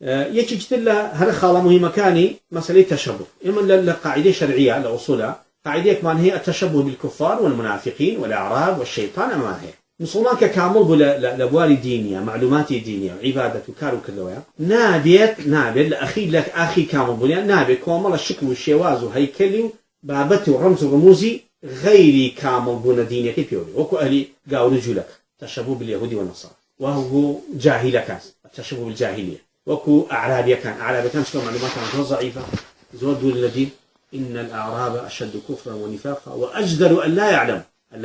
يكي جتلا هذا خالة مهمة كاني مسألة تشبه إما لقاعدة شرعية لأصولها قاعدة كمان هي التشبه بالكفار والمنافقين والأعراب والشيطان أما هي مسلمان ككامل لبوالي دينية معلومات دينية عبادة وكار وكذا نابت لأخي لك أخي كامل بنيا نابت كامل الشكل والشواز وهيكلي بابته ورمز ورموزي غير كامل بنا دينية كبيري وكو أهلي قاو رجولك تشبه باليهود والنصارى وهو جاهل كاس التشبه بالجاهلية وكو أعرابي كان شكل معلومات عنه ضعيفة زود دول الذين إن الأعراب أشد كفرا ونفاقا وأجدر أن لا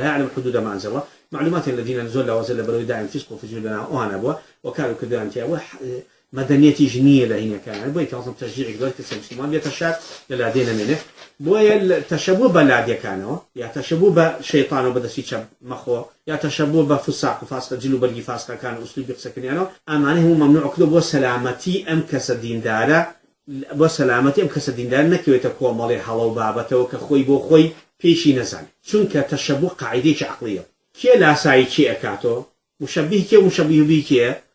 يعلم حدود ما أنزل الله معلومات الذين نزل وزل بلو داعم فسق وفجر لنا وأنا أبوه وكانوا كذا أنت مدنية جنية لهنا كان بوي كان تشجيع قدرت المسلمان يتشاك للعدين منه بوي التشبه بالعادية كانوا يتشبه بشيطان وبدأ يشب مخو يتشبه بفساق وفاسق جلو برجي فاسق كان أسلوب يقسكني أنا أمانه هو ممنوع كذا وسلامتي أم كسدين دارا وسلامتي أم كسدين دارا نكوي تكون مالي حلو بابته وكخوي بوخوي فيشي نزل شنك تشبه قاعدة عقلية كي لا ساي كي أكاتو مشبه كي ومشبه به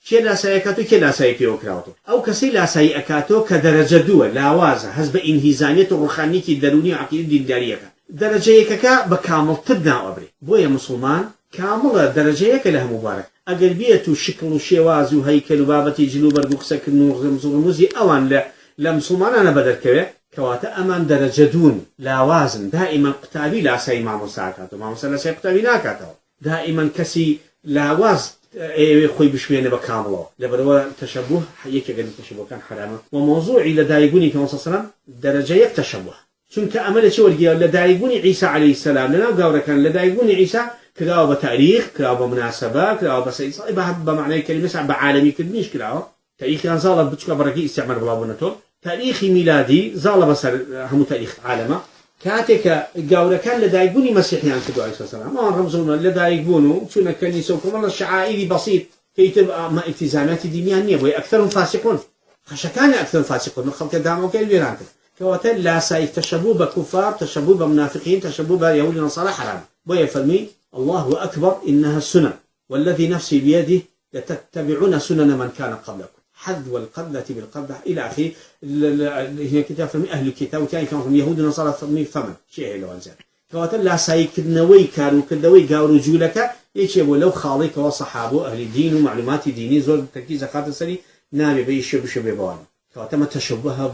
كي لا ساي أكاتو كي لا ساي بيو كراوتو أو كسي لا ساي أكاتو كدرجة دول لا وازة حسب إنهزامية الروحانية الدرونية عقيدة الدارية درجة كا بكامل تبنى أبري بويا مسلمان كامل درجة له مبارك أقربية شكل وشواز وهيكل وبابتي جلوب البخسك النور رمزي أوان لا مسلمان أنا بدل كوي كواتا أمان درجة دون لا وازن دائما قتابي لا ساي مع مساكاتو مع مسلا ساي قتابي ناكاتو دائما كسي لا واز خوي بشوينه بكامله لبروا تشبه يك قد التشبه كان حرامه وموضوع الى دايغوني كما صلى الله عليه وسلم درجه تشبه شنك امل شو ورجي لدايغوني عيسى عليه السلام لنا قاور كان لدايغوني عيسى كلاو بتاريخ كلاو بمناسبه كلاو بسيط بمعنى كلمه صعب عالمي كدنيش كلاو تاريخ كان زال بتشكا بركي استعمال بلابونتو تاريخ ميلادي زال بصر هم تاريخ عالمه كاتك جاورا كان لدايقوني مسيحيان كدو عليه الصلاة والسلام ما رمزونا لدايقونو شونا كنيسوكم والله شعائري بسيط كي تبقى ما التزامات دينية نية أكثرهم فاسقون خشكان أكثر فاسقون من خلق دامو كالبيرانك كواتل لا سايك تشبه بكفار تشبه بمنافقين تشبه بيهود ونصارى حرام بويا فرمي الله أكبر إنها السنن والذي نفسي بيده لتتبعون سنن من كان قبلكم حذو القبلة بالقبلة إلى آخره هي كتاب فرمي أهل الكتاب وكان كانوا يهود ونصارى فرمي فمن شيء لو أنزل كواتل لا سايك نوي كانوا كدوي قاوروا جولك يشيبوا لو خالق وصحابه أهل الدين ومعلومات ديني زور تركيز خاطر سري نامي بيشيب بوان كواتما تشبهها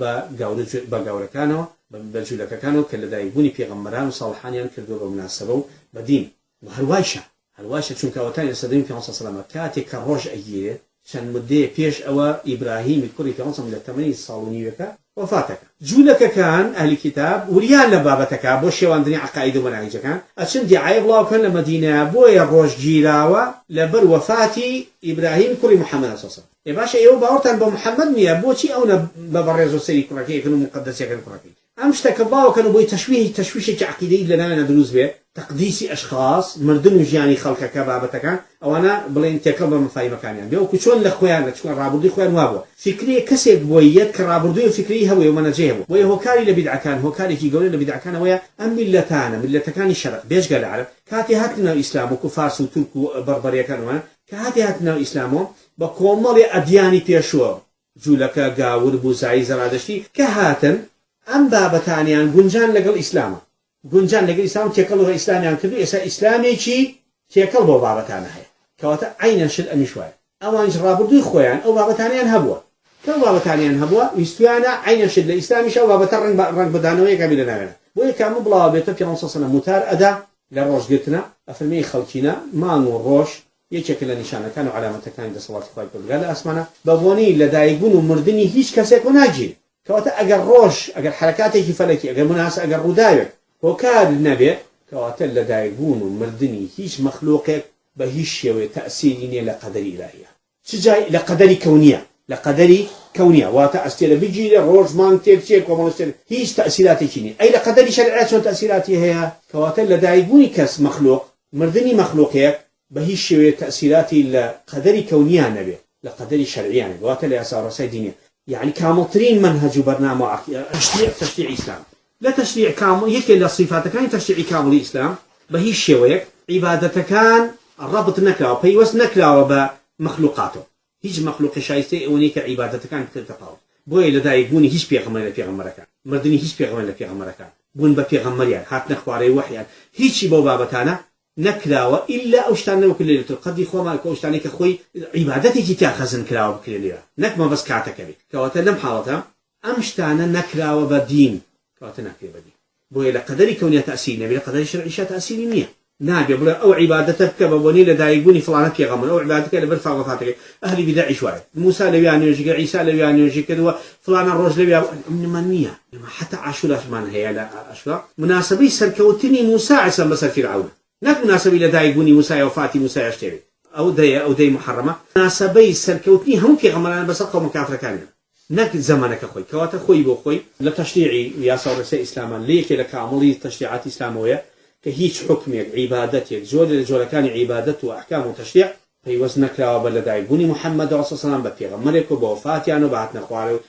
بقاورة كانوا بجولك كانوا كلا دايبوني في غمران وصالحان ينكردوا بمناسبة بدين وهالواشة شون كواتان يستدين في عصر السلامة كاتي كروج أجيره شان مدة فيش أو إبراهيم الكوري في عصر من الثمانين صالونيك وفاتك جولك كان أهل الكتاب وريان لبابتك بوشي واندني عقائد ومناهج كان أشن دي عيب الله كان لمدينة بويا روج جيراوة لبر وفاتي إبراهيم كوري محمد صلى الله عليه وسلم يباشا يو باورتان بمحمد ميا بوشي أو ببرزو سيري كراكي كانوا مقدسي كانوا كراكي أمشتك الله كانوا بوي تشويش عقيدي لنا ندروز به تقديسي أشخاص مردن وجياني خلق كبابتك أو أنا بلين تكبر مفاهيم مكان يعني بيو كشون لخوان لشون رابردي خوان وابو فكري كسب بويات كرابردي فكري هو ومن جيبه ويا هو كاري لبدع كان هو كاري كي يقول لبدع كان ويا أم ملة كان الشرق بيش قال العرب كاتي هاتنا الإسلام وكفارس وترك وبربريا كانوا كاتي هاتنا الإسلام بقومل أدياني بيشوا جولك جاور بوزعي زرادشتي كهاتن أم بابتانيان جنجان لقل إسلامه جنجان لقل إسلام تيكلوا إسلامي عن كذا إسا إسلامي شيء تيكل بابتانا هي كواتا عينا شل أمشوي أوان جرابردو خوان أو بابتانيان هبوا كم بابتانيان هبوا ويستوانا عينا شل الإسلامي شو بابترن رنگ بدانوي قبيلة نعنا ويكامل بلا بيته في عنصر سنة متار أدا للروش قلتنا أفرمي خلقنا ما نور روش يشكل نشانه كانوا علامة كان عند صلاة خايف قال أسمعنا بابوني لدايقون ومردني هيش كسيك وناجي كواتا أجر روش أجر حركاته فلكي أجر مناس أجر ردايق وكاد النبي كواتا لدايقون ومردني هيش مخلوقك بهيش يوي تأثيرين لقدر إلهية شجاي لقدر كونية وتأثير بيجي روش مان تيرشيك ومنستير هيش تأثيراتي كيني أي لقدر شرعات شو تأثيراتي هي كواتا لدايقوني كس مخلوق مردني مخلوقك بهيش يوي تأثيراتي لقدر كونية نبي لقدر شرعية نبي كواتا لأسار سيدينية يعني كاملترين منهج وبرنامج تشريع إسلام لا تشريع كامل يكل الصفات كان تشريع كامل الإسلام بهي الشويك عبادة كان الربط نكلا وبيوس نكلا وبمخلوقاته هیچ مخلوق شایسته ئەوەی کە عیبادەتەکان تەواو بۆیە لەدایکبوونی هیچ پێغەمبەر لە پێغەمبەرەکان مردنی هیچ پێغەمبەر لە پێغەمبەرەکان بوون بە پێغەمبەریان هاتنە خوارەی وحیان هیچی بەو بابەتانە نەکراوە ئیلا ئەو شتانە وەکو لەیلەتول قەدری خۆمان کە ئەو شتانەی کە خۆی عیبادەتێکی تیا خەزن کراوە بکرێ لێرە نەک مەبەست کاتەکە بێت کەواتە لەم حاڵەتە ئەم شتانە نەکراوە بە دین کەواتە ناکرێ بە دین بۆیە لە قەدەری کەونیە تەئسیری نەبێت لە قەدەری شەرعیشە تەئسیری نییە نابێ بڵێ ئەو عیبادەتە بکە بە بۆنی لە دایکبوونی فڵانە پێغەمبەر ئەو عیبادەتەکە لەبەر فاوەفاتەکەی ئەهلی بیدعیش وایە موسا لەویان نوێژی کرد عیسا لەویان نوێژی کردووە فڵانە ڕۆژ لەویان ئەمنمان نییە حتا عاشوراشمان هەیە لە عاشورا مناسبەی سەرکەوتنی موسا عیسا بەسەر فیرعەون نەک مناسبەی لە دایکبوونی موسا و فاتی موسا شتێوێت ئەو دەی محەڕەمە مناسبەی سەرکەوتنی هەموو پێغەمبەران بەسەر قەومە کافرەکانیان نەک زەمانەکە خۆی کەواتە خۆی بۆ خۆی لە تەشریعی یاسا و ڕێسای ئیسلامان لە یەکێ لە کامڵی تەشریعاتی ئیسلامەوەیە کە هیچ حکمێک عیبادەتێک زۆر لە جۆرەکانی عیبادەت و ئەحکام و تەشریع پەیوەست نەکراوە بە لەدایکبوونی محەممەد ڕەسوڵ سەلام بە پێغەمبەرێک و بە وەفاتیان و بە هاتنە خوارەوە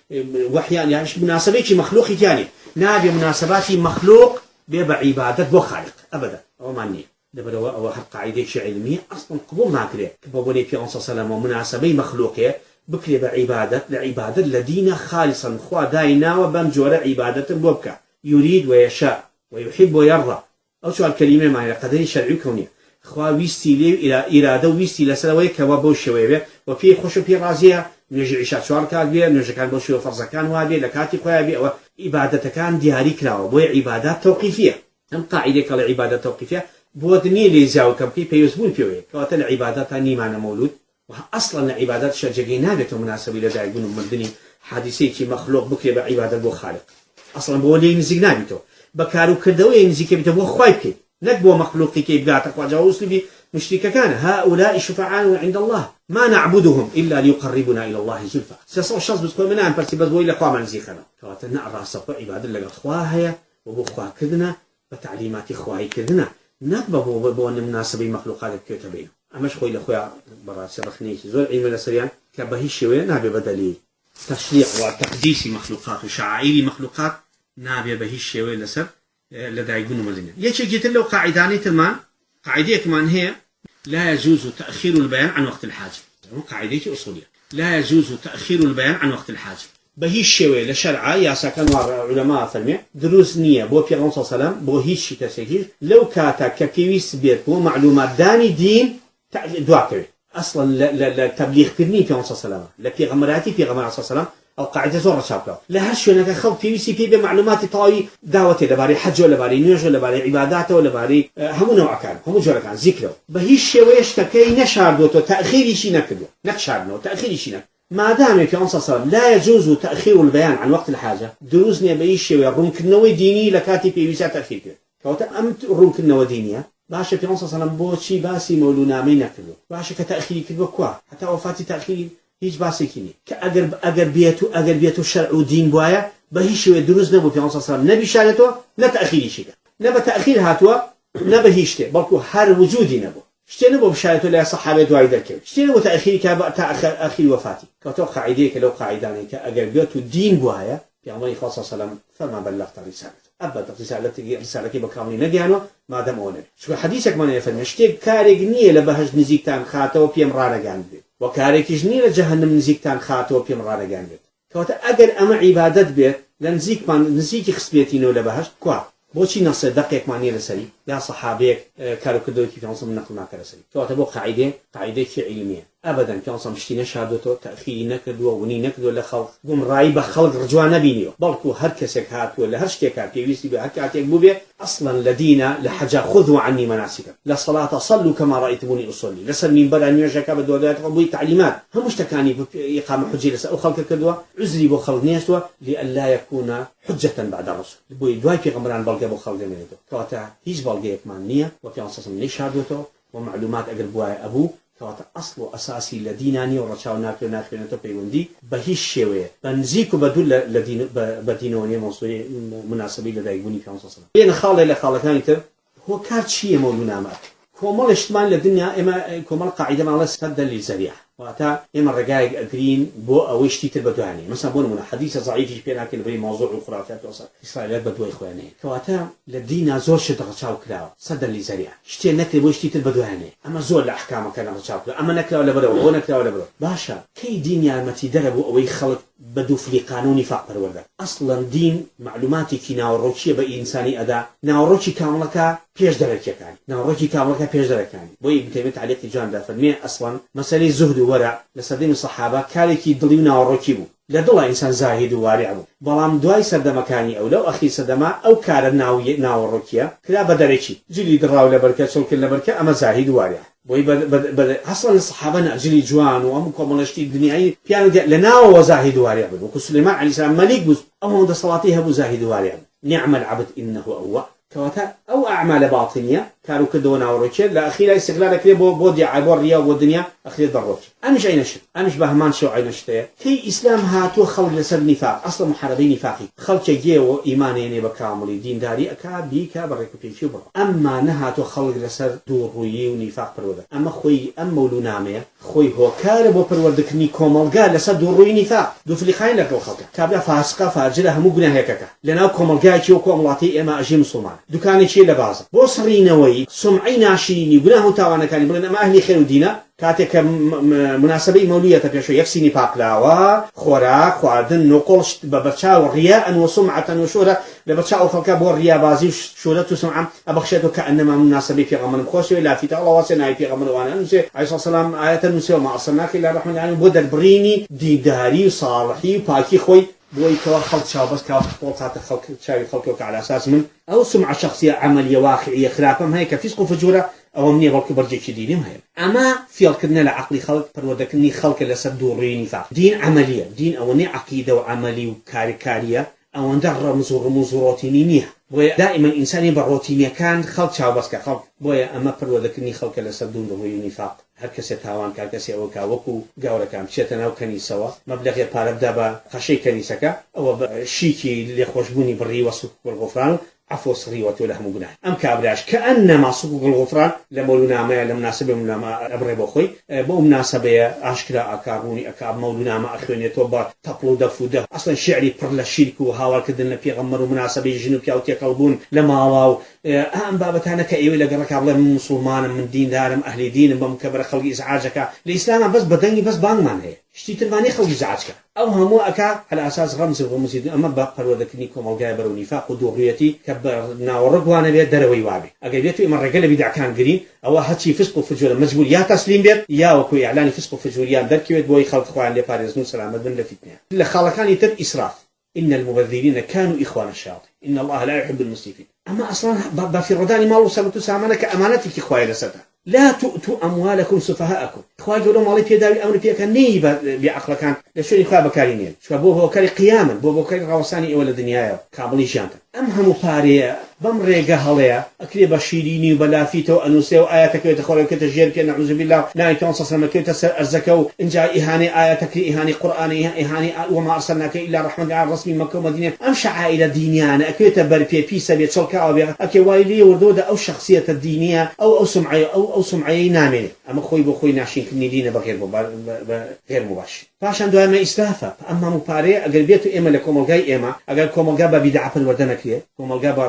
وحیان یانش مناسبەیەکی مەخلوقی تیانی نابێ مناسباتی مەخلوق بێ بە عیبادەت بۆ خالق ئەبەدا ئەوەمان نییە لەبەرەوە ئەوە هەر قاعیدەیەکی علمیە ئەسڵن قبوڵ ناکرێت کە بە بۆنەی پێغەمبەر سەلام و مناسبەی مەخلوقێ بکرێ بە عیبادەت لە عیبادەت لە دینە خالصا خوا دایناوە بەم جۆرە عیبادەتن بۆ بکە يريد ويشاء ويحب ويرضى أو شو الكلمة معنى قدري شرعي كونية خوا ويستي لي إلى إرادة ويستي لسلوي كوابو شويبه وفي خوش في رازية نجي عشاء شوار كان بيه نجي كان بوشي وفرز كان وابي لكاتي خويا بيه وعبادة كان دياري كلاوة بوي عبادات توقيفية هم قاعدة كلا عبادة توقيفية بودني لي زاو كبكي بيوزبون فيوي كواتل عبادات ني معنى مولود وأصلا عبادات شجعي نابت مناسبة إلى داعي يقولون مردني حادثي كي مخلوق بكري بعبادة بو خالق أصلا بولي نزيق نابتو بكارو كردوي نزيك بيتو بو خوايبكي نكبو مخلوقي كي بقاتك وجاوز لي مشركة كان هؤلاء شفعاء عند الله ما نعبدهم إلا ليقربنا إلى الله زلفى سيصور الشخص بتكون منها برسي بس بوي لقوا من زيخنا كواتنا الراسة عبادة لقى خواها وبو خوا كذنا بتعليمات خواهي كذنا نكبو بو مناسبة مخلوقات الكتابين أمش خوي لأخويا براسي رخنيش زول علم الأسريان كبهي الشوية نابي بدليل تشريع وتقديس مخلوقات وشعائر مخلوقات نابي بهي الشوية لسر لدى يقولوا مدينة يشي جيت له قاعداني تلمان قاعدة كمان هي لا يجوز تأخير البيان عن وقت الحاجة قاعدة أصولية لا يجوز تأخير البيان عن وقت الحاجة بهي الشوية لشرعة يا سكن علماء فرمي دروس نية بو في صلى الله عليه وسلم بو هيش تسجيل لو كاتا كبيس بيت بو معلومات داني دين دواكوي اصلا لا تبليغ كرني في صلى الله عليه وسلم لا في غمراتي في غمر صلى الله عليه وسلم او قاعده زور شابه لا هالشو انا خلط في سي بي معلومات طاوي دعوتي لباري حج ولا باري نيوج ولا باري عبادات ولا باري هم نوع كان هم جوله كان ذكره بهيش شويش تكاي نشاردو تاخير شي نكدو نكشاردو تاخير شي ما دام في صلى الله عليه وسلم لا يجوز تاخير البيان عن وقت الحاجه دروزني بهيش شويه رمكنوي ديني لكاتي في ويسا تاخير كوتا ام رمكنوي دينيه باشا في صلى الله عليه وسلم بوشي باسي مولونامي نكدو باشا كتاخير كدو كوا حتى وفاتي تاخير هیچ باسی کنی که اگر بیاتو شرع و دین باید به هیچ شوی دروز نبود پیامبر صلی الله علیه و نبی شارتو نه تأخیری شده نه به تأخیر هاتوا نه به هیچ ته بلکه هر وجودی نبود شته نبود شارتو لا صحابه دوای درکه شته نبود تأخیری که با تأخیر وفاتی که تو قاعده که لو قاعدانه که اگر بیاتو دین باید پیامبر خاص صلی الله علیه و فما بلغت رسالت ابدا رسالتي بكامل نجانو ما دام اون شو حديثك من يفهم اشتي كارج نيه لبهج نزيكتان خاطو بيم رارجان وكاريكش نيه لجهنم نزيكتان خاطو بيم رارجان كوتا اجل اما عبادت بيت لنزيك من نزيك خصبيتينو لبهج كوا بوشي نص دقيق معني لسري يا صحابيك كارو كدو كيف نصم نقل ما كرسري كوتا بو قاعده علميه ابدا كان صمشتي شهادته تاخير نكدو وني نكدو لخلق قوم رايبه خلق رجوع نبينيو بلكو هر كسك هات ولا هر شتيكات بيويسي بهكاتيك بوبي اصلا لدينا لحاجه خذوا عني مناسككم لا صلاه صلوا كما رايتموني اصلي لسر من بدا نيجك بدولات قبوي تعليمات هم مشتكاني اقامه حجه لسا خلق كدوا عذري بو خلق نيشتوا لئلا يكون حجه بعد الرسول بوي دواي في غمران بلقى بو خلق منيتو كوتا هيج بلقيك مانيه وفي انصاص ليش شهادته ومعلومات اقربوا ابوه كواتا أصل أساسي لديناني ورشاو ناكل ناخلنا بيوندي بهيش شوية بنزيكو بدل لدين بدينوني موصولي مناسبي لدايقوني في عنصر صلاة بين خالة لخالة كانت هو كارت شيء موضوع نامات كومال اجتماعي للدنيا إما كومال قاعدة مع الله سد للزريعة واتا إما الرجاء أجرين بو أويشتي تلبدواني مثلا بون حديث ضعيف بين أكل بري موضوع الخرافات وصل إسرائيليات بدو إخواني كواتا لدينا زور شد غشاو كلاو صدر لي زريع شتي نكل بويشتي تلبدواني أما زور الأحكام كان غشاو كلاو أما نكلا ولا بدو هو نكلا ولا بدو باشا كي دين يا متي دربوا أوي خلق بدو في قانوني فاقر ورده أصلا دين معلوماتي كي ناوروشي بإنساني أدا ناوروشي كاملك بيش دركة كان ناوروشي كاملك بيش دركة كان بوي بتمت عليك جان ده فالمية أصلا مسألة زهد ورع لصديم الصحابة كالكي دليو ناوروشي بو لدولا إنسان زاهد وارع بو بلام دواي سرد مكاني أو لو أخي سردما أو كار ناوروشيا كلا بدركي جلي دراو لبركة سلك لبركة أما زاهد وارع بوي بد أصلا الصحابة نأجلي جوان وأمكم منشتي الدنيا بيانو لنا وزاهد وارع بو وكسليمان عليه السلام ملك بو أو ده صلاتها بو زاهد وارع نعم العبد إنه أواب كواتا أو أعمال باطنية كانوا كدونا وروتشي لا أخيرا استغلال كذا بودي عبور ريا والدنيا أخير ضروت أنا مش عينشت أنا مش بهمان شو عينشته كي إسلام هاتو خلق لسر نفاق أصلا محاربين نفاقي خلق جيو إيمانيني بكامل دين داري أكا بيكا بريكو بيشو برا أما نهاتو خلق لسر دور روي ونفاق برودة أما خوي أما مولو نامية خوي هو كاربو برودك ني كومال قال لسر دور روي نفاق دو في خاين لك الخلق كابلا فاسقة فارجلها مو قناه هيكاكا لأنه كومال قال شو كوملاتي إما أجي مسلمان دكاني شي لبازا بوصرينوي سمعي ناشيني قناه تاوانا كان يقولون أما أهلي خير دينا كاتك مناسبة مولية تبيشو يفسيني باقلاوا خورا خواردن نقولش ببرشاو رياء وسمعة وشورة لبرشاو خلقا بور رياء بازي شورة وسمعة أبخشيتو كأنما مناسبة في غمر مخوشي لا في تغلا واسنا في غمر وانا نسي عليه الصلاة والسلام آية نسي وما أصلناك إلا الرحمن العالمين بودر بريني ديداري صالحي باكي خوي بوي كوا خلق شابس كوا خلق خلق شاوي خلقك على أساس من أو سمعة شخصية عملية واقعية خلافهم هيك فيسق وفجورة أو مني بلك برجع شديدهم هاي أما في الكرنا لعقلي خلق برودكني خلق لسدوريني فاق دين عملية دين أو ني عقيدة وعملي وكاريكارية أو ندر رمز روتينية بويا دائما إنساني بالروتينية كان خلق شابس كخلق بويا أما برودكني خلق لسدوريني فاق هر کسی تاوان کار کسی او کاوکو گاور کام شتنا و کنیسوا مبلغ پارب دابا خشی کنیسکا او شیکی لخوشبونی بری وسوق الغفران عفو صريوة ولهم جناح أم كابراش كأنما سوق الغفران لمولونا ما لمناسبة ما أبري بخوي بمناسبة أشكرا أكاروني أكاب مولونا ما أخواني توبا تطلو دفو ده أصلا شعري برلا الشرك وهاوال كدنا في غمر مناسبة جنوب ياوتي قلبون لما واو أم بابتانا كأيوة لقرك عبلا من مسلمان من دين دارم أهل دين بمكبر خلق إزعاجك الإسلام بس بدني بس بانمان هي شتي تلماني خلق إزعاجك أو همو أكا على أساس غمز وغمزيد أما بقر وذكنيكم الجابر ونفاق ودوريتي كبرنا ورقوانا بيت دروي وابي أجيبته إما الرجال بيدع كان قرين أو هاتشي فسق وفجور مجبور يا تسليم بيت يا وكوي إعلان فسق وفجور يا دركيت بوي خلق خوان لفارس نو سلامة بن لفتنة لخالقان يتر إسراف إن المبذرين كانوا إخوان الشياطين إن الله لا يحب المسرفين أما أصلا في رداني مالو سبتو سامانك أمانتك إخوائي لسدا لا تؤتوا أموالكم سفهاءكم إخوائي يقولون مالي في داوي أمر فيها كان نيبا بعقل كان لشون إخوائي بكارينين شو بوه كاري قياما بوه كاري غوصاني أول الدنيا كابلي شانتا أمهم فاريا بمريقا هليا أكلي بشيريني وبلافيتو أنوسي وآياتك يتخوري وكتجير كي نعوذ بالله لا يتوانصص لما كي الزكاة إن جاء إهاني آياتك إهاني قرآني إهاني وما أرسلناك إلا رحمة على الرسمي مكة ومدينة أمشى عائلة دينيانة أكلي تبر في سبيل شلكا وبيغا أكلي وايلي وردودة أو شخصية الدينية أو سمعي نامنة أما خوي بخوي ناشين كني دينة غير مباشر فعشان دوما إسلافة أما مباري أقل بيتو إما لكم الجاي إما أقل كم الجابا بدعة الوردنكية كم الجابا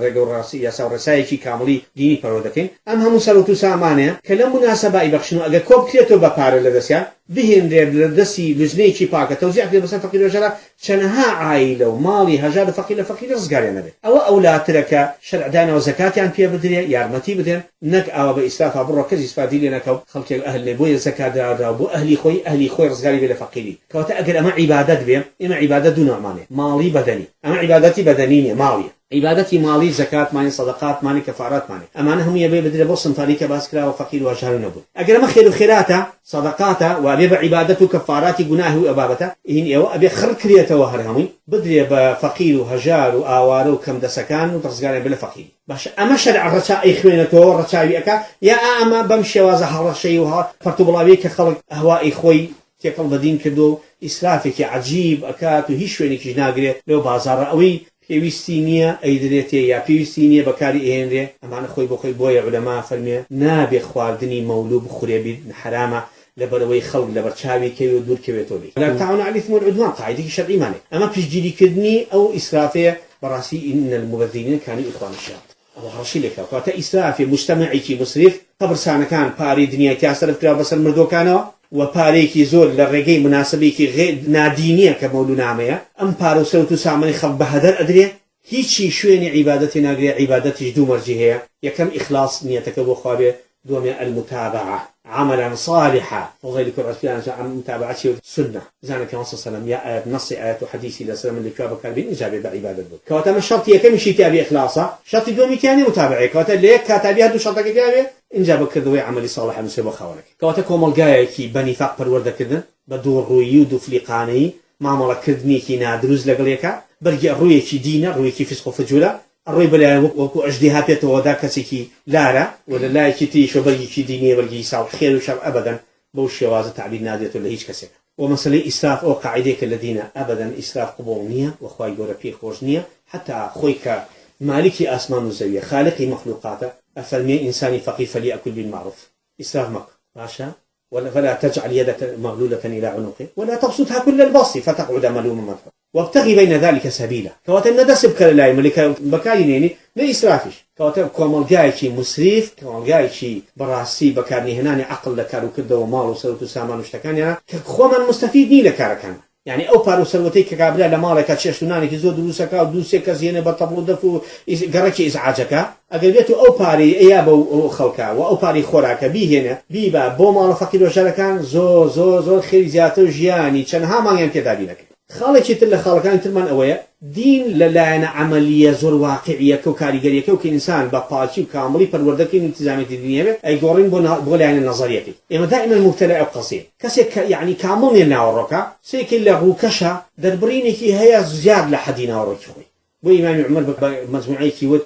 رجل راسي يسار رسائي كاملي ديني برودكين أما مسلوتو سامانة كلام مناسبة يبخشنو أقل كوب كريتو ببار لدسيا بهن لدسي لجني شي باكا توزيع في بس فقير وجرا شنها عائلة ومالي هجار فقير رزقاري نبي أو أولاد ترك شرع دانا وزكاة عن فيها بدريا يارمتي بدريا نك أو بإسلافة برا كذي استفادي لنا كو خلق أهل نبوي الزكاة دا بو أهلي خوي رزقاري بلا فقيري كوتا أقل أما عبادات بهم إما عبادات دون أمانة مالي بدني أما عبادتي بدنية مالية عبادتي مالي زكاة مالي صدقات مالي كفارات مالي أمانة هم يبي بدل بوصن فاريك باسكرا وفقير وجهل نبو أقل ما خير خيراته صدقاته وأبي عبادته كفاراتي جناه وأبابته إن يو أبي خر كريته وهرهمي بدري بفقير وهجار وآوار وكم دسكان وترزقان بلا فقير باش أما شرع الرشاء إخوانته الرشاء بيك يا أما بمشي وازح الشيء وها فرتب الله بيك خلق أهواء إخوي تيقل بدين كدو إسلافك عجيب أكاد وهيش وينك جناقري لو بازار أوي بيوستينيا أيدريتي يا بيوستينيا بكاري إهندري أما أنا خوي بخوي بويا علماء فرمي نابي خواردني مولوب خريبي حرامة لبروي خلق لبرشاوي كي ودور كويتولي لا تعاون على الإثم والعدوان قاعدة شرعي ماني أما بيجي كدني أو إسرافية براسي إن المبذرين كانوا إخوان الشياط الله رشي لك كواتا إسرافي مجتمعي كي مسرف قبر سانا كان باري دنيا كاسرف كلا بس المردو كانوا وباري كي زول للرجي مناسبي كي غير نادينية كمولو نامية أم بارو سوتو سامني خف بهدر أدري هيجي شويني عبادتنا غير عبادتي جدو مرجيها يكم إخلاص نيتك بخابه دوم المتابعة عملا صالحا وغير كل عن متابعة السنة زانا كما صلى الله عليه وسلم يا نص آيات وحديث إلى سلام اللي كتابه كان بين إجابة بعبادة كواتا من شرط يكم شيء تابع إخلاصا شرط دومي كاني متابعة كواتا ليك كاتابي هدو شرطك كتابه إنجابة كذوي عملي صالح مسيبه خاورك كواتا كومل جاي كي بني فاق برورده كذا بدور روي ودفلقاني معاملة كذني كي نادروز لقليكا برجع روي كي دينا روي كي فسق فجولة الروي بلا وكو أجدها بيته وذاك سكي لا ولا لا كي شو برجع كي دينية برجع يساو خير وشر أبدا بوش جواز تعبير نادية ولا هيج كسر ومثلا إسراف أو قاعديك الذين أبدا إسراف قبولنية وخواي جورا في خوشنية حتى خويك مالكي أسمان الزاوية خالقي مخلوقاته أفرمي إنساني فقير فليأكل بالمعروف إسراف مك ماشا ولا فلا تجعل يدك مغلولة إلى عنقه ولا تبسطها كل البسط فتقعد ملوما مدحورا وابتغي بين ذلك سبيلا كواتن ندسب كلاي ملك بكاينيني لا إسرافش كواتن كومال جايشي مسرف كومال جايشي براسي بكارني هناني عقل لكارو كده ومال وسلوت سامان واشتكاني كخوما مستفيد ني لكاركان يعني أو بارو سلوتي كقابلا لمالك تشتوناني كزود دوسكا ودوسك زينة بطبلو دفو جركي إزعاجك أقلبيتو أو باري إيابا وخلكا وأو باري خوراكا بي هنا بيبا بو مال فقير وشاركان زو خير زياتو جياني چنها ما يمكن دابينك خالك يتل خالكان ترمان أويا دين للانا عملية زور واقعية كوكاريجرية كوكي إنسان بقاشي وكاملي بالوردك الالتزامات الدينية أي قرين بولانا نظريتي إما دائما مبتلع بقصير كسيك يعني كامل يناورك سيك اللي روكشة دربريني كي هي زياد لحدينا وروك خوي بو إمام عمر مجموعي كي ود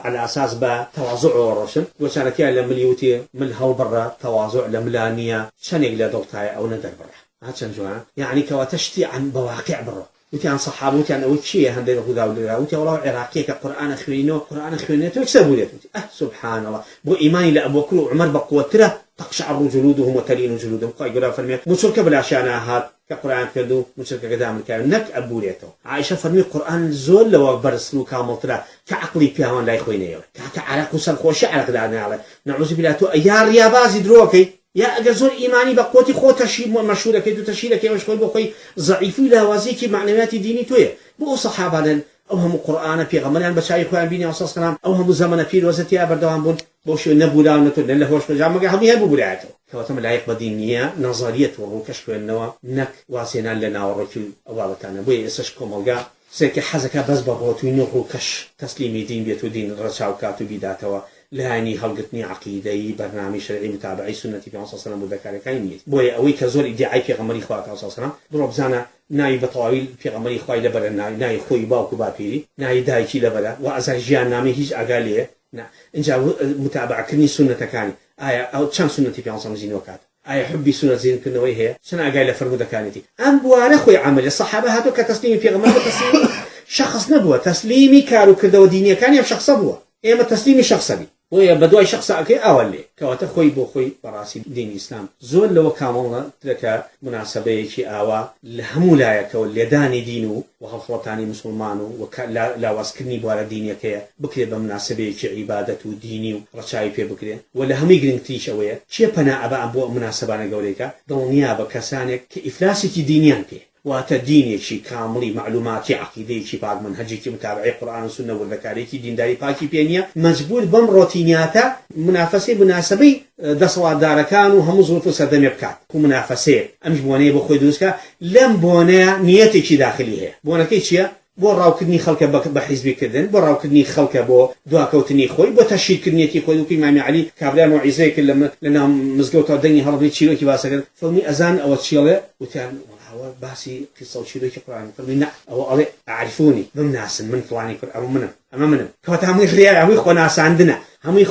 على أساس بتواضع والرسم وسانتي لمليوتي من هالبرة تواضع لملانية شنق لدولتاي أو ندر برة هاتشان جوان يعني كواتشتي عن بواقع برا وتي عن صحابه وتي عن أول شيء هندي خذا ولا وتي والله عراقي كقرآن خيرينه تكسبوا ليه سبحان الله بو إيماني لأبو بكر وعمر بقوة ترى تقشعر جلودهم وتلين جلودهم قايل قرآن فرمي مشركة بلا شأنها هاد كقرآن كردو مشركة قدام الكلام نك أبو ليته عائشة فرمي القرآن زول لو برسلو كامل ترى كعقلي بيهان لا يخوينه كعرق وصل خوش عرق دارنا على نعوذ بالله تو يا ريابازي دروكي يا أجزور إيماني بقوتي خو تشيب مشهورة كده تشيله كده مش خوي بخوي ضعيف لا وزيك معنويات ديني تويه بو صحابة أو هم القرآن في غمران بشاي خوان بيني عليه السلام أو هم زمن في الوزتي أبردوان بون بوش نبولا ونتون له هوش مجامع هم يهبوا بلاعته كواتم لا يقبل دينية نظرية وروكش النوا نك واسينا لنا ورجل أولتنا بوي إسشكم الجا سيك حزك بس بقوتي نروكش تسليمي دين بيتو دين رشاوكات وبيداتوا لهاني هلقتني عقيدة برنامج شرعي متابعي سنة في عصر السلام وذكر كاينية بوي أوي كزول إدعاء في غمري خوات عصر السلام ضرب زانا ناي بطويل في غمري خوي لبلا ناي خوي باوكو بابيري ناي دايشي لبلا وأزاجيان نامي هيج أقاليه نا إن جاء متابعة كني سنة كاني أو كان سنة في عصر زين وكات حبي سنة زين كنا ويه سنة أقال فرمو ذكانتي أم بوانا خوي عمل الصحابة هاتو كتسليمي في غمري تسليمي شخص نبوة تسليمي كارو كذا ودينية كان يب شخص أبوه إما تسليمي شخص أبي ويا بدوي شخص أكيد أولي كواتا خوي بو خوي براسي دين الإسلام زول لو كامل تلك مناسبة شيء أوا لهمولايا كولي داني دينه وخلطاني مسلمانه لا واسكني بولا دينيا كيا بكري بمناسبة شيء عبادة وديني ورشاي في بكري ولا هم يقرن تيش أويا شيء بنا أبا أبو مناسبة قوليكا دنيا بكسانك كإفلاسك دينيان كي وتديني شيء كاملي معلوماتي عقيدة شيء بعد منهجي متابعي قرآن والسنة والذكاري دين داري باكي بينيا مجبور بم روتينياتا منافسة مناسبي دسوا دار كانوا هم ظروف سدم يبكات ومنافسة أمش بوني بخوي دوسكا لم بونا نيتي شيء داخلية بونا كيشيا بو راوكدني خلق بحزبي كدن بو راوكدني خلق بو دواكوتني خوي بو تشيد كدنيتي خوي وكي إمام علي كابلا موعظة كلهم لنا مزقوطة دني هربني تشيلو كي باسكن فمي أذان أو تشيله وتعال هو باسي قصة تشيلو كي قرآن فمي نا أو علي أعرفوني من ناس من فلاني أو منهم أما منهم كوات همي خيار همي خو ناس عندنا همي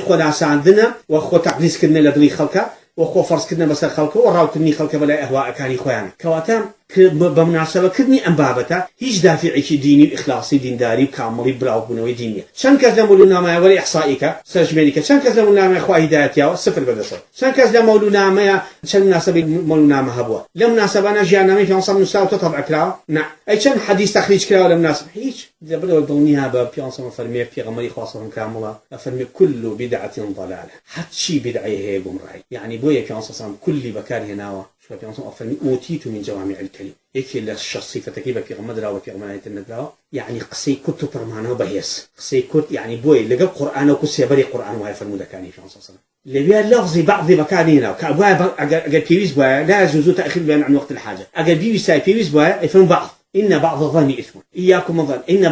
خو ناس عندنا وخو تقديس كدنا لدوي خلقه وخو فرض كدنا بس خلقه وراوكدني خلقه بلا أهواء كاني خويانا كواتا بمناسبة كدني أم بابتا هيج دافعي ديني إخلاصي دينداري وكاملي براو بنوي دينية شان كز لمولونا ما ولا إحصائك سجمينك شان كز لمولونا ما إخوة هدايتيا صفر بدسو شان كز لمولونا ما شان مناسبة مولونا ما هبوا لمناسبة أنا جانا ما في عنصر نساو تطبع كلاو نعم أي شان حديث تخريج كلاو لمناسبة هيج بدو الدنيا في عنصر فرمي في غمري خاصة كاملة فرمي كل بدعة ضلالة حتى شي بدعة هي بمرعي يعني بويا في عنصر كل بكار هنا في عنصر فرمي أوتيت من جوامع الكلم إيش اللي الشخصية تكيبة في غمدرا وفي غمانة الندرا يعني قصي كنت ترمانه بهيس قصي كنت يعني بوي لقى القرآن وكسي بري قرآن وهاي فرمودا كاني في عنصر اللي بيا لفظي بعض مكاننا كأبواب أجل بيويز بوا لا يجوز تأخير بين عن وقت الحاجة أجل بيويز ساي بيويز بوا يفهم بعض إن بعض الظن إثم إياكم الظن إن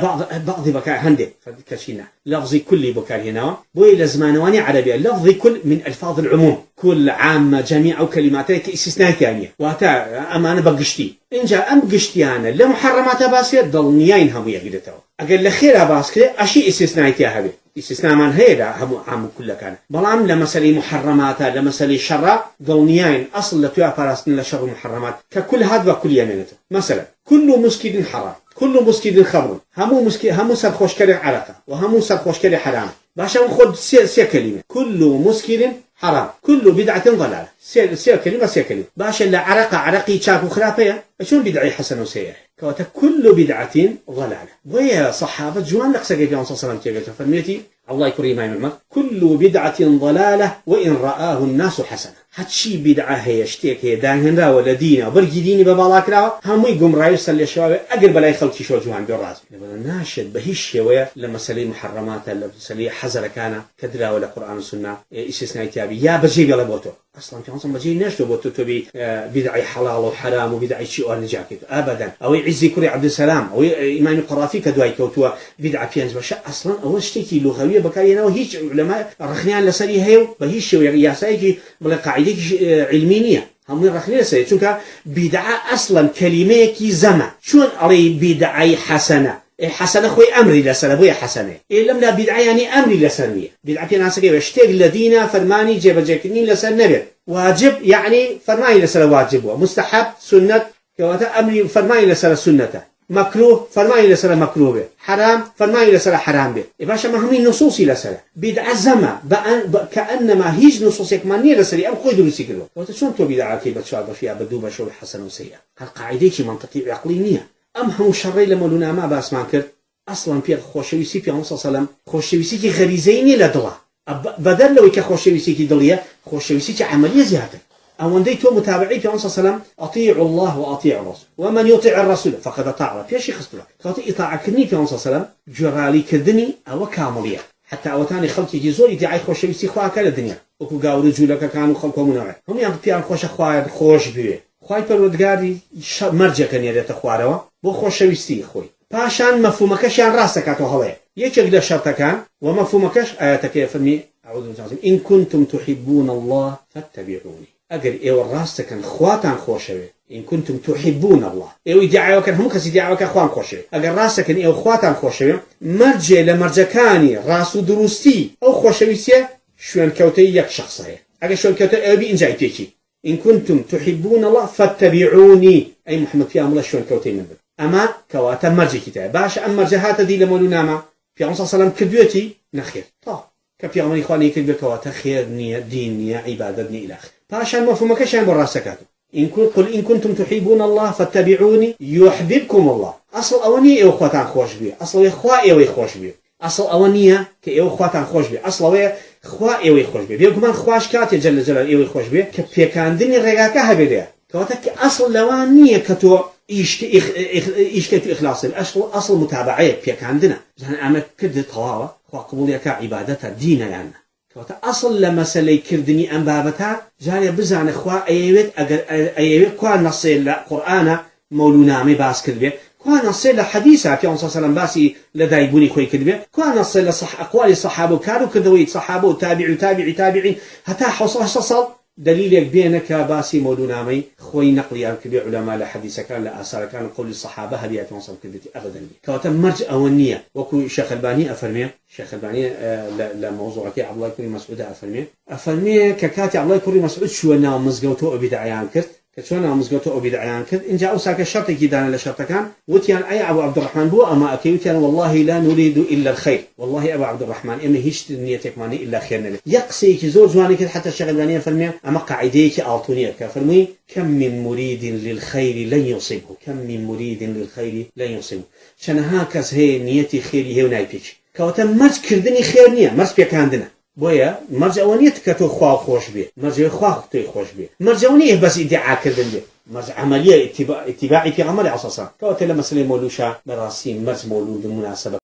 بعض بكاء هندي فكشينا لفظي كل بكاء هنا بوي لزمانواني عربية لفظي كل من ألفاظ العموم كل عامة جميع كلماتك استثناء ثانية واتا أمانة بقشتي إن جاء أم قشتي أنا لمحرمات باسية ضلنيين هم يقدروا أقل لخيرها باسكة أشي استثناء تياهبي استثناء من هيدا هم عام كله كان بلام لمسألة محرمات لمسألة شر ضلنيين أصل لتوع فلسطين لشر محرمات ككل هذا وكل يمينته مثلا كل مسكين حرام كل مسكين خمر همو سرخوش كري عرقة وهمو سرخوش كري حرام باشا نخد سير كلمة كل مسكين حرام كل بدعة ضلالة سير كلمة باشا اللي عرقي شاكو خلافية شون بدعي حسن وسيئة كواتا كل بدعة ضلالة ويا صحابة جوان لقصة كيف يوم صلى الله عليه وسلم فرميتي الله يكرم إمام كل بدعة ضلالة وإن رآه الناس حسنة هاتشي بدعة هي اشتيك هي دانهن را ولا دينا برجي ديني ببالاك را هم يقوم رايس اللي شباب أقرب لا يخلطي شو جوان بالراس ناشد بهيش شوية لما سلي محرمات لما سلي حزر كان كدرا ولا قرآن والسنة استثناء تابي يا بجيب يلا بوتو أصلا في عنصر بجيب ناشد بوتو تبي بدعي حلال وحرام وبدعي شيء نجاكت أبدا أو عزي كري عبد السلام أو إمام القرافي كدواي كوتوا بدعة فيها بشا أصلا أول شتيكي لغوية بكارينا وهيج علماء رخنيان لسري هيو بهيش شوية يا سايجي بلا قاعدة علمية هم رخنيان لسري شونك بدعة أصلا كلمة كي زما شون أري بدعي حسنة حسنة خوي أمري لسنة بويا حسنة لم لا بدعة يعني أمري لسنة بدعة ناس كيف اشتاق الذين فرماني جيب جاكنين لسنة نبي واجب يعني فرماني لسنة واجب ومستحب سنة كواتا أمري فرماني لسنة سنة مكروه فرماني لسنة مكروه به حرام فرماني لسنة حرام به إباشا مهمين نصوصي لسنة بدعة زما كأنما هيج نصوصي كمانية لسنة أم خوي دروسي كله كواتا شون تو بدعة كيف تشعر فيها بدوبة شو حسنة وسيئة هالقاعدة شي منطقية عقلية أم هم الشرعي لما ما باس ما كرت أصلا في خوشويسي في عنصر سلام خوشويسي كي غريزيني لدلا بدل لو كخوشويسي كي دلية خوشويسي كي عملية زيادة أو نديتوا متابعي في عنصر سلام أطيعوا الله وأطيعوا الرسول ومن يطيع الرسول فقد أطاع الله في شيء خصله خاطئ إطاعة كني في عنصر سلام جرالي كذني أو كاملية حتى أو تاني خلقي جزوري دعي خوشويسي خوا كلا الدنيا وكو قاو رجولك كانوا خلقوا منوع هم يعطيان خوش خوا خوش بيه خوای پەروەردگاری مەرجەکە نێرێتە خوارەوە بۆ خۆشەویستی خۆی پاشان مەفهومەکەشیان ڕاستەکاتەوە هەڵەیە یەکێک لە شەرتەکان و مەفهومەکەش ئاەتەکەی فەرمی أعوذ بالله إن كنتم تحبون الله فاتبعوني أجر إيو الراستكن خواتان خوشوي إن كنتم تحبون الله إيو دعاوكن هم كسي دعاوك أخوان خوشوي أجر راستكن إيو خواتان خوشوي مرجع لمرجكاني راسو دروستي أو خوشويسية شوان كوتي يك شخصية أجر شوان كوتي أو بي إنجاي تيجي إن كنتم تحبون الله فاتبعوني أي محمد في أمر شوان كوتي من أما كواتا مرجع كتاب باش أم مرجعات دي لمولونا ما في عنصر سلام كدوتي نخير طا كفي عمري إخواني كدو كواتا خير نية دين نية عبادة نية إلى آخر باشان مفهومك شان براسكاتو قل إن كنتم تحبون الله فاتبعوني يحببكم الله أصل أونية إيو خواتان خوش بيه أصل إخوة إيو خوش بيه أصل أونية كإيو خواتان خوش بيه أصل إخوة إيو خوش بيه بيقومان خواش كاتي جل جلال إيو خوش بيه كبيكان دني رقاكا هبيديه كواتا أصل لوانية كتو إيش كتو إخلاص أصل متابعية بيكان دنا زهن أما كد طواوة خوا قبوليك عبادتها دينا يعني كواتا أصل لمسألة كردني أم بابتها جاري بزان إخوة أيوت كوا نصي لقرآن مولونا مي باس كذبه كوا نصي لحديثة في عنصر سلام باسي لدايبوني خوي كذبه كوا نصي لصح أقوال الصحابة كانوا كذويت صحابة تابعين حتى حصل دليلك بينك باسي مولونا مي خوي نقلي كبير علماء لحديث كان لآثار كان قول الصحابة هذه عنصر كذبتي أبدا كواتا مرجع والنية وكو شيخ الباني شيخ الباني لموضوع كي عبد الله يكون مسعود أفرمي ككاتي عبد الله يكون مسعود شو أنا مزجوته بدعيان كرت كشونا مزجته أو بدعيان كذ إن جاءوا ساك الشرط كيدان لشرط كان وتيان أي أبو عبد الرحمن بو أما أكيد وتيان والله لا نريد إلا الخير والله أبو عبد الرحمن إما هيش نيتك ماني إلا خيرنا له يقصي كزور جواني كذا حتى الشغل بانية فرمي أما قاعديك أعطوني كفرمي كم من مريد للخير لن يصيبه كم من مريد للخير لن يصيبه شنها كاس هي نيتي خيري هي ونايبيش كوتم مرج كردني خير نية مرج بيك عندنا بويا مرج أونيت كتو خوا خوش بيه مرج خوا خوتي خوش بيه مرج أونيه بس ادعاء كردن بيه مرج عملية اتباعي في عمل عصاصا كوتم مثلا مولوشة براسين مرج مولود مناسبة